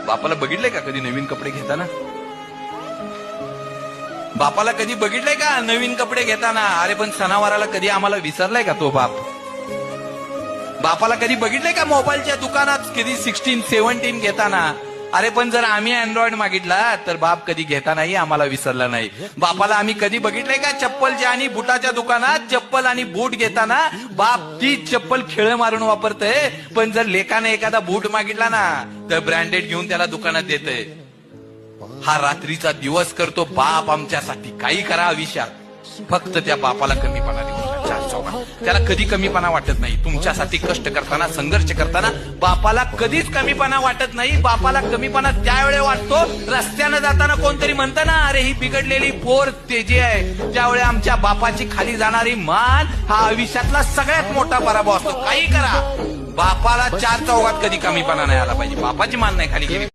बापाला बघितलंय का कधी नवीन कपडे घेताना? बापाला कधी बघितलंय का नवीन कपडे घेताना? अरे पण सणावाराला कधी आम्हाला विसरलाय का तो बाप? बापाला कधी बघितलंय का मोबाईलच्या दुकानात कधी 16, 17 घेताना? अरे पण जर आम्ही अँड्रॉइड मागितला तर बाप कधी घेतानाही आम्हाला विसरला नाही. बापाला आम्ही कधी बघितलंय का चप्पलच्या आणि बुटाच्या दुकानात चप्पल आणि बूट घेताना? बाप ती चप्पल खेळ मारून वापरतय, पण जर लेकाने एखादा बूट मागितला ना तर ब्रँडेड घेऊन त्याला दुकानात देतय. हा रात्रीचा दिवस करतो बाप आमच्यासाठी. काही करा आयुष्यात, फक्त त्या बापाला कमीपणा देऊ नका. त्याला कधी कमीपणा वाटत नाही. तुमच्यासाठी कष्ट करताना, संघर्ष करताना बापाला कधीच कमीपणा वाटत नाही. बापाला कमीपणा त्यावेळेस वाटतो रस्त्यानं जाताना कोणतरी म्हणतं ना, अरे ही बिघडलेली पोर तेजी आहे. त्यावेळेस आमच्या बापाची खाली जाणारी मान हा आयुष्यातला सगळ्यात मोठा पराभव असतो. काही करा, बापाला चार चौघात कधी कमीपणा नाही आला पाहिजे. बापाची मान नाही खाली गेली.